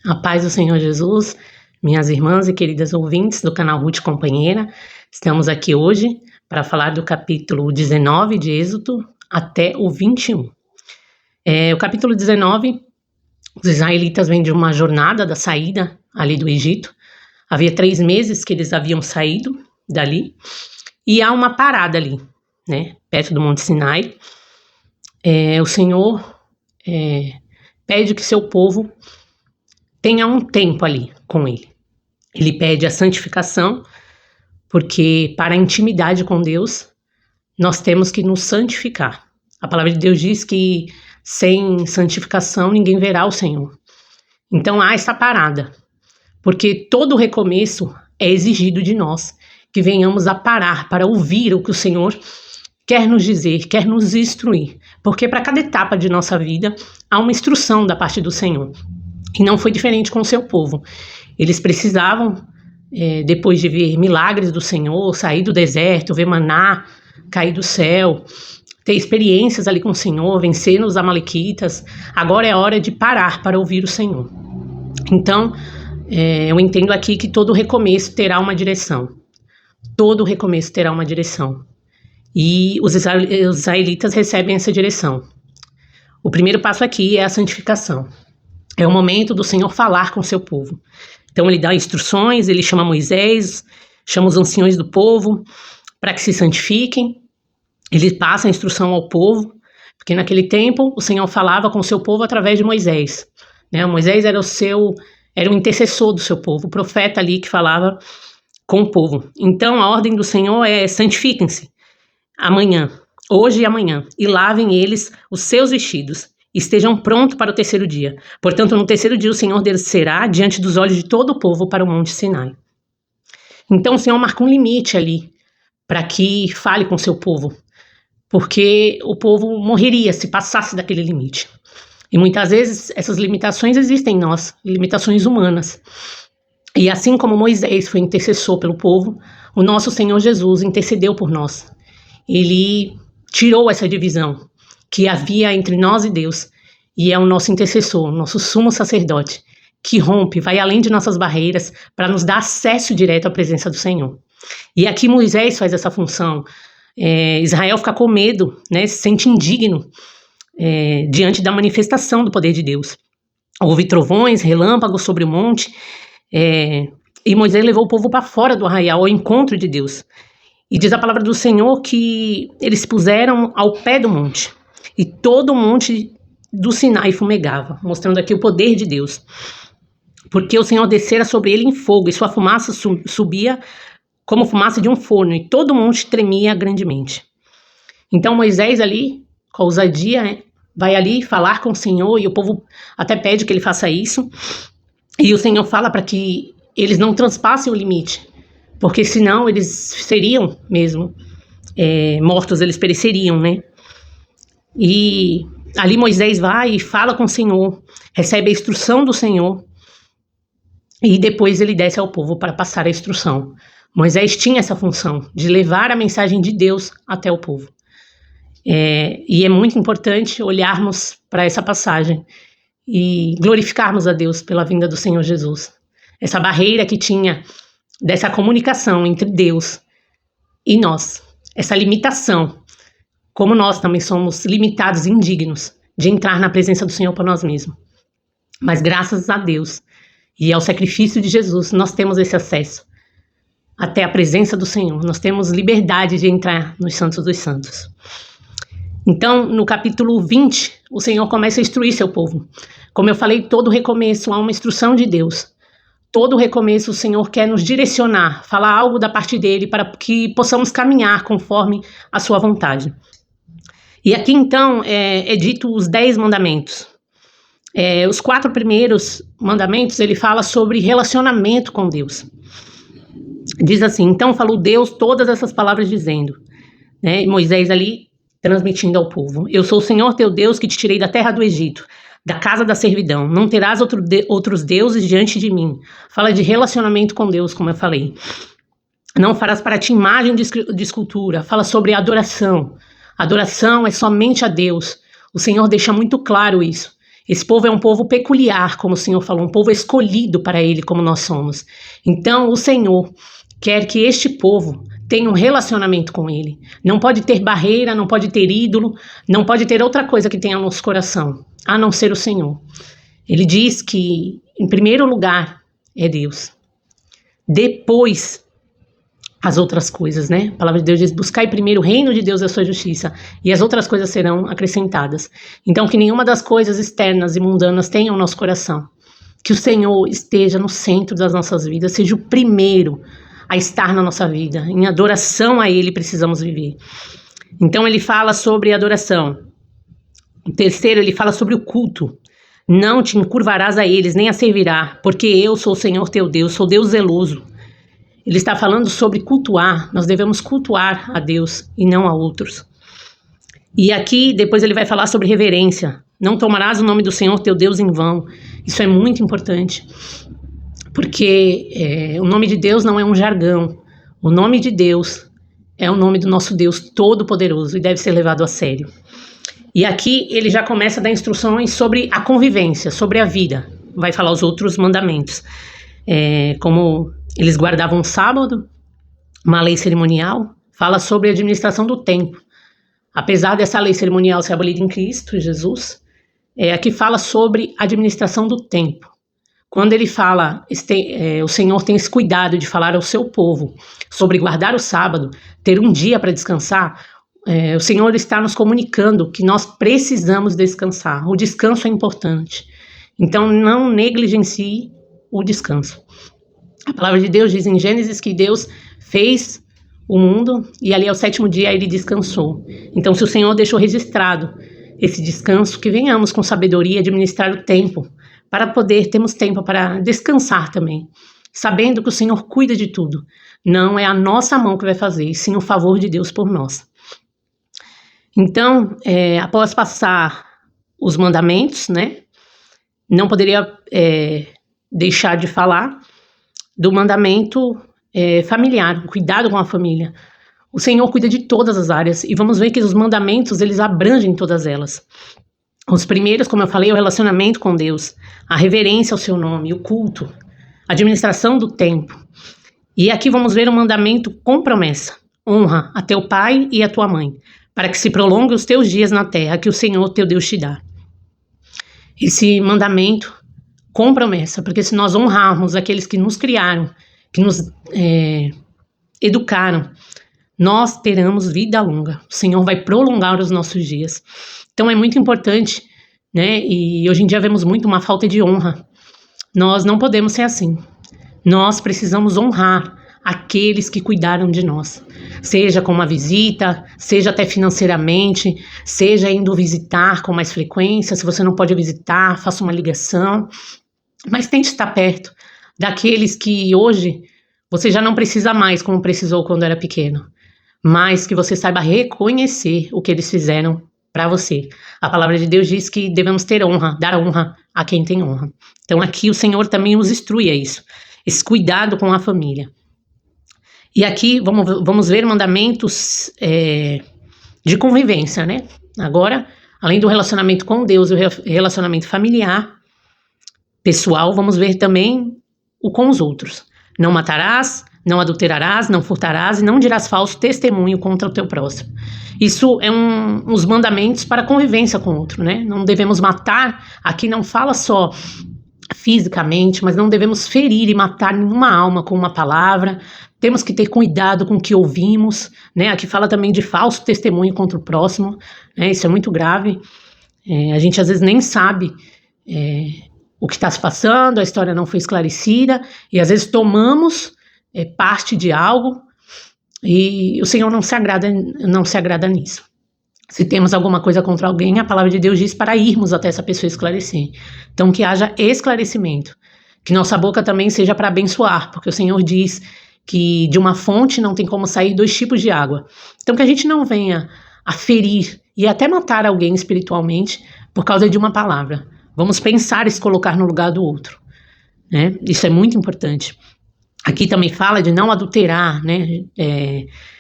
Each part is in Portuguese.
A paz do Senhor Jesus, minhas irmãs e queridas ouvintes do canal Ruth Companheira, estamos aqui hoje para falar do capítulo 19 de Êxodo até o 21. O capítulo 19, os israelitas vêm de uma jornada da saída ali do Egito. Havia 3 meses que eles haviam saído dali e há uma parada ali, perto do Monte Sinai. O Senhor pede que seu povo tenha um tempo ali com ele. Ele pede a santificação, porque para a intimidade com Deus, nós temos que nos santificar. A palavra de Deus diz que sem santificação ninguém verá o Senhor. Então há essa parada, porque todo recomeço é exigido de nós, que venhamos a parar para ouvir o que o Senhor quer nos dizer, quer nos instruir. Porque para cada etapa de nossa vida, há uma instrução da parte do Senhor. E não foi diferente com o seu povo. Eles precisavam, depois de ver milagres do Senhor, sair do deserto, ver maná cair do céu, ter experiências ali com o Senhor, vencer os amalequitas. Agora é hora de parar para ouvir o Senhor. Então, eu entendo aqui que todo recomeço terá uma direção. Todo recomeço terá uma direção. E os israelitas recebem essa direção. O primeiro passo aqui é a santificação. É o momento do Senhor falar com o seu povo. Então ele dá instruções, ele chama Moisés, chama os anciões do povo para que se santifiquem. Ele passa a instrução ao povo, porque naquele tempo o Senhor falava com o seu povo através de Moisés. Moisés era o intercessor do seu povo, o profeta ali que falava com o povo. Então a ordem do Senhor é: santifiquem-se amanhã, hoje e amanhã, e lavem eles os seus vestidos. Estejam prontos para o 3º dia. Portanto, no 3º dia o Senhor descerá diante dos olhos de todo o povo para o Monte Sinai. Então o Senhor marca um limite ali para que fale com o seu povo, porque o povo morreria se passasse daquele limite. E muitas vezes essas limitações existem em nós, limitações humanas. E assim como Moisés foi intercessor pelo povo, o nosso Senhor Jesus intercedeu por nós. Ele tirou essa divisão que havia entre nós e Deus, e é o nosso intercessor, nosso sumo sacerdote, que rompe, vai além de nossas barreiras para nos dar acesso direto à presença do Senhor. E aqui Moisés faz essa função. Israel fica com medo, se sente indigno diante da manifestação do poder de Deus. Houve trovões, relâmpagos sobre o monte, e Moisés levou o povo para fora do arraial, ao encontro de Deus. E diz a palavra do Senhor que eles se puseram ao pé do monte, e todo o monte do Sinai fumegava, mostrando aqui o poder de Deus. Porque o Senhor descera sobre ele em fogo, e sua fumaça subia como fumaça de um forno, e todo o monte tremia grandemente. Então Moisés ali, com ousadia, vai ali falar com o Senhor, e o povo até pede que ele faça isso. E o Senhor fala para que eles não transpassem o limite, porque senão eles seriam mesmo mortos, eles pereceriam, E ali Moisés vai e fala com o Senhor, recebe a instrução do Senhor, e depois ele desce ao povo para passar a instrução. Moisés tinha essa função de levar a mensagem de Deus até o povo. E é muito importante olharmos para essa passagem e glorificarmos a Deus pela vinda do Senhor Jesus. Essa barreira que tinha dessa comunicação entre Deus e nós, essa limitação, como nós também somos limitados e indignos de entrar na presença do Senhor por nós mesmos. Mas graças a Deus e ao sacrifício de Jesus, nós temos esse acesso até a presença do Senhor. Nós temos liberdade de entrar nos Santos dos Santos. Então, no capítulo 20, o Senhor começa a instruir seu povo. Como eu falei, todo recomeço há uma instrução de Deus. Todo recomeço o Senhor quer nos direcionar, falar algo da parte dele para que possamos caminhar conforme a sua vontade. E aqui então é dito os 10 mandamentos. Os 4 primeiros mandamentos ele fala sobre relacionamento com Deus. Diz assim: então falou Deus todas essas palavras dizendo, e Moisés ali transmitindo ao povo: eu sou o Senhor teu Deus que te tirei da terra do Egito, da casa da servidão. Não terás outros deuses diante de mim. Fala de relacionamento com Deus, como eu falei. Não farás para ti imagem de escultura. Fala sobre adoração. Adoração é somente a Deus. O Senhor deixa muito claro isso. Esse povo é um povo peculiar, como o Senhor falou, um povo escolhido para Ele, como nós somos. Então, o Senhor quer que este povo tenha um relacionamento com Ele. Não pode ter barreira, não pode ter ídolo, não pode ter outra coisa que tenha no nosso coração, a não ser o Senhor. Ele diz que, em primeiro lugar, é Deus. Depois, as outras coisas, né? A palavra de Deus diz: buscai primeiro o reino de Deus e a sua justiça, e as outras coisas serão acrescentadas. Então, que nenhuma das coisas externas e mundanas tenha o nosso coração. Que o Senhor esteja no centro das nossas vidas, seja o primeiro a estar na nossa vida. Em adoração a Ele precisamos viver. Então, ele fala sobre adoração. O terceiro, ele fala sobre o culto. Não te encurvarás a eles, nem a servirá, porque eu sou o Senhor teu Deus, sou Deus zeloso. Ele está falando sobre cultuar. Nós devemos cultuar a Deus e não a outros. E aqui, depois ele vai falar sobre reverência. Não tomarás o nome do Senhor teu Deus em vão. Isso é muito importante, porque o nome de Deus não é um jargão. O nome de Deus é o nome do nosso Deus Todo-Poderoso e deve ser levado a sério. E aqui ele já começa a dar instruções sobre a convivência, sobre a vida. Vai falar os outros mandamentos. Como eles guardavam o sábado, uma lei cerimonial, fala sobre a administração do tempo. Apesar dessa lei cerimonial ser abolida em Cristo, Jesus, aqui fala sobre a administração do tempo. Quando ele fala, o Senhor tem esse cuidado de falar ao seu povo sobre guardar o sábado, ter um dia para descansar, o Senhor está nos comunicando que nós precisamos descansar. O descanso é importante. Então, não negligencie o descanso. A palavra de Deus diz em Gênesis que Deus fez o mundo e ali ao sétimo dia ele descansou. Então, se o Senhor deixou registrado esse descanso, que venhamos com sabedoria administrar o tempo, para termos tempo para descansar também, sabendo que o Senhor cuida de tudo. Não é a nossa mão que vai fazer, e sim o favor de Deus por nós. Então, após passar os mandamentos, né, não poderia deixar de falar do mandamento familiar, cuidado com a família. O Senhor cuida de todas as áreas e vamos ver que os mandamentos, eles abrangem todas elas. Os primeiros, como eu falei, é o relacionamento com Deus, a reverência ao seu nome, o culto, a administração do tempo. E aqui vamos ver um mandamento com promessa: honra a teu pai e a tua mãe, para que se prolongue os teus dias na terra que o Senhor teu Deus te dá. Esse mandamento com promessa, porque se nós honrarmos aqueles que nos criaram, que nos educaram, nós teremos vida longa. O Senhor vai prolongar os nossos dias. Então é muito importante, né? E hoje em dia vemos muito uma falta de honra. Nós não podemos ser assim. Nós precisamos honrar aqueles que cuidaram de nós. Seja com uma visita, seja até financeiramente, seja indo visitar com mais frequência. Se você não pode visitar, faça uma ligação. Mas tente estar perto daqueles que hoje você já não precisa mais como precisou quando era pequeno. Mas que você saiba reconhecer o que eles fizeram para você. A palavra de Deus diz que devemos ter honra, dar honra a quem tem honra. Então aqui o Senhor também nos instrui a isso, esse cuidado com a família. E aqui vamos ver mandamentos de convivência, né? Agora, além do relacionamento com Deus e o relacionamento familiar, pessoal, vamos ver também o com os outros. Não matarás, não adulterarás, não furtarás e não dirás falso testemunho contra o teu próximo. Isso é uns mandamentos para convivência com o outro, né? Não devemos matar, aqui não fala só fisicamente, mas não devemos ferir e matar nenhuma alma com uma palavra. Temos que ter cuidado com o que ouvimos, né? Aqui fala também de falso testemunho contra o próximo, né? Isso é muito grave. A gente às vezes nem sabe o que está se passando, a história não foi esclarecida, e às vezes tomamos parte de algo, e o Senhor não se agrada nisso. Se temos alguma coisa contra alguém, a palavra de Deus diz para irmos até essa pessoa esclarecer. Então que haja esclarecimento, que nossa boca também seja para abençoar, porque o Senhor diz que de uma fonte não tem como sair 2 tipos de água. Então que a gente não venha a ferir e até matar alguém espiritualmente por causa de uma palavra. Vamos pensar e se colocar no lugar do outro, né? Isso é muito importante. Aqui também fala de não adulterar, né?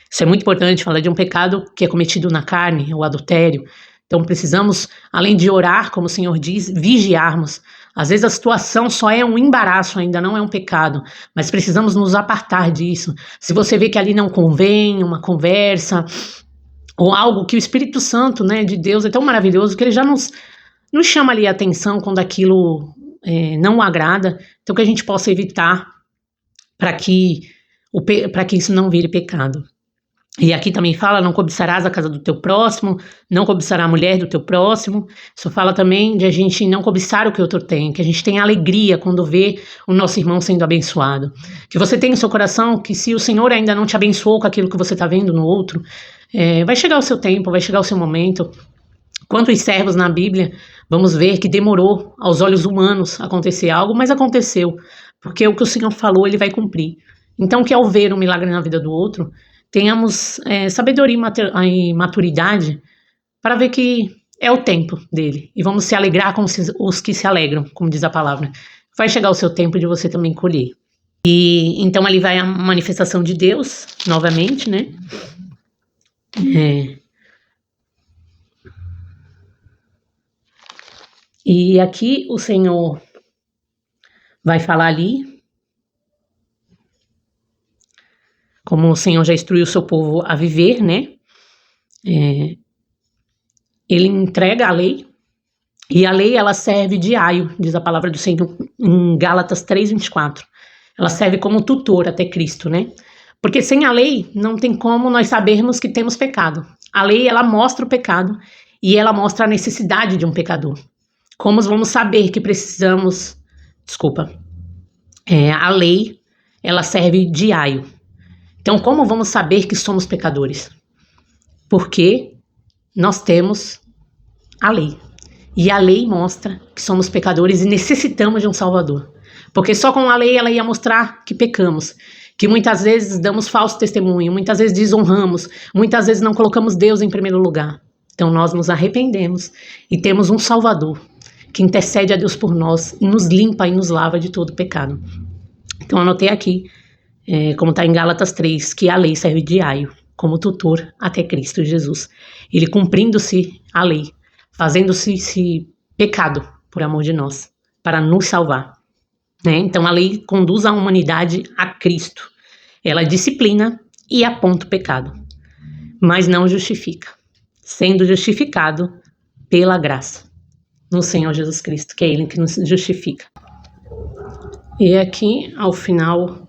Isso é muito importante, fala de um pecado que é cometido na carne, o adultério. Então precisamos, além de orar, como o Senhor diz, vigiarmos. Às vezes a situação só é um embaraço, ainda não é um pecado, mas precisamos nos apartar disso. Se você vê que ali não convém uma conversa, ou algo que o Espírito Santo, né, de Deus é tão maravilhoso que ele já nos chama ali a atenção quando aquilo não o agrada, então que a gente possa evitar para que isso não vire pecado. E aqui também fala, não cobiçarás a casa do teu próximo, não cobiçará a mulher do teu próximo. Isso fala também de a gente não cobiçar o que o outro tem, que a gente tenha alegria quando vê o nosso irmão sendo abençoado. Que você tenha em seu coração que se o Senhor ainda não te abençoou com aquilo que você está vendo no outro, vai chegar o seu tempo, vai chegar o seu momento. Quantos servos na Bíblia, vamos ver que demorou aos olhos humanos acontecer algo, mas aconteceu, porque o que o Senhor falou, ele vai cumprir. Então, que ao ver um milagre na vida do outro, tenhamos sabedoria e maturidade para ver que é o tempo dele. E vamos se alegrar com os que se alegram, como diz a palavra. Vai chegar o seu tempo de você também colher. E então ali vai a manifestação de Deus, novamente, né? E aqui o Senhor vai falar ali, como o Senhor já instruiu o seu povo a viver, né? Ele entrega a lei, e a lei ela serve de aio, diz a palavra do Senhor em Gálatas 3:24. Ela serve como tutor até Cristo, né? Porque sem a lei não tem como nós sabermos que temos pecado. A lei ela mostra o pecado e ela mostra a necessidade de um pecador. Como vamos saber que precisamos... a lei ela serve de aio. Então, como vamos saber que somos pecadores? Porque nós temos a lei. E a lei mostra que somos pecadores e necessitamos de um Salvador. Porque só com a lei ela ia mostrar que pecamos. Que muitas vezes damos falso testemunho, muitas vezes desonramos, muitas vezes não colocamos Deus em primeiro lugar. Então nós nos arrependemos e temos um Salvador que intercede a Deus por nós e nos limpa e nos lava de todo pecado. Então anotei aqui, como está em Gálatas 3, que a lei serve de aio, como tutor até Cristo Jesus. Ele cumprindo-se a lei, fazendo-se pecado por amor de nós, para nos salvar. Né? Então a lei conduz a humanidade a Cristo. Ela disciplina e aponta o pecado, mas não justifica, sendo justificado pela graça no Senhor Jesus Cristo, que é Ele que nos justifica. E aqui, ao final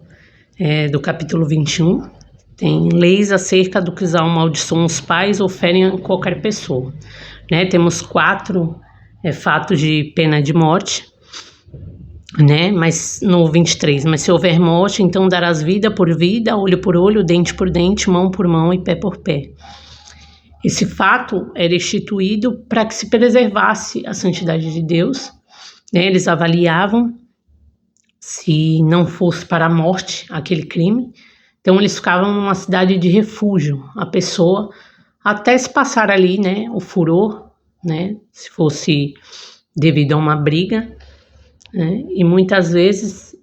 do capítulo 21, tem leis acerca do que amaldiçoam os pais ou ferem qualquer pessoa. Né? Temos 4 fatos de pena de morte, né? Mas no 23, mas se houver morte, então darás vida por vida, olho por olho, dente por dente, mão por mão e pé por pé. Esse fato era instituído para que se preservasse a santidade de Deus, né? Eles avaliavam se não fosse para a morte aquele crime, então eles ficavam numa cidade de refúgio, a pessoa até se passar ali, né, o furor, né, se fosse devido a uma briga, né, e muitas vezes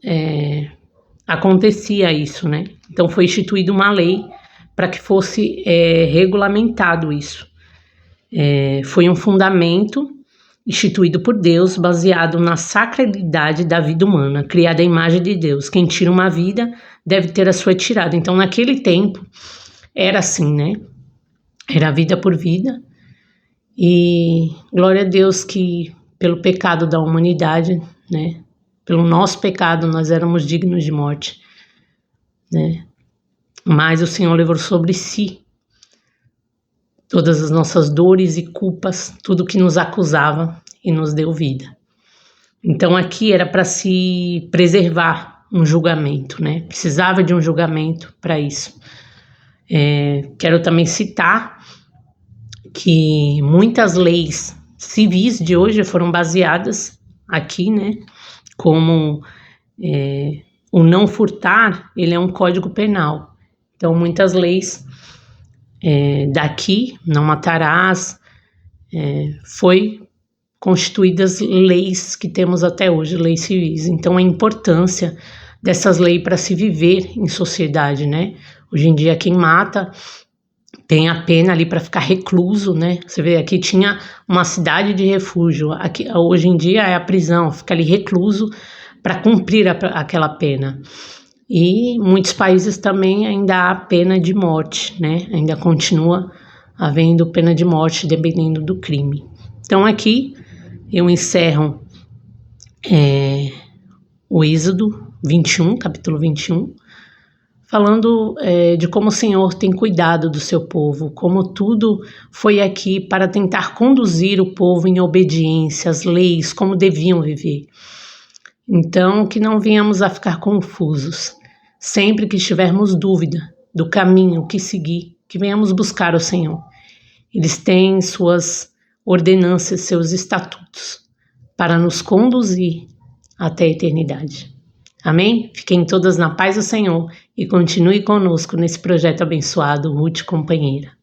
acontecia isso, né, então foi instituída uma lei para que fosse regulamentado isso. Foi um fundamento instituído por Deus, baseado na sacralidade da vida humana, criada à imagem de Deus. Quem tira uma vida deve ter a sua tirada. Então, naquele tempo, era assim, né? Era vida por vida. E glória a Deus que, pelo pecado da humanidade, né? Pelo nosso pecado, nós éramos dignos de morte, né? Mas o Senhor levou sobre si todas as nossas dores e culpas, tudo que nos acusava e nos deu vida. Então aqui era para se preservar um julgamento, né? Precisava de um julgamento para isso. Quero também citar que muitas leis civis de hoje foram baseadas aqui, né? Como o não furtar, ele é um código penal. Então muitas leis daqui, não matarás, foi constituídas leis que temos até hoje, leis civis. Então a importância dessas leis para se viver em sociedade, né? Hoje em dia quem mata tem a pena ali para ficar recluso, né? Você vê, aqui tinha uma cidade de refúgio, aqui, hoje em dia é a prisão, fica ali recluso para cumprir aquela pena. E muitos países também ainda há pena de morte, né? Ainda continua havendo pena de morte dependendo do crime. Então aqui eu encerro o Êxodo 21, capítulo 21, falando de como o Senhor tem cuidado do seu povo, como tudo foi aqui para tentar conduzir o povo em obediência às leis, como deviam viver. Então, que não venhamos a ficar confusos. Sempre que tivermos dúvida do caminho que seguir, que venhamos buscar o Senhor. Eles têm suas ordenanças, seus estatutos, para nos conduzir até a eternidade. Amém? Fiquem todas na paz do Senhor e continue conosco nesse projeto abençoado, Ruth Companheira.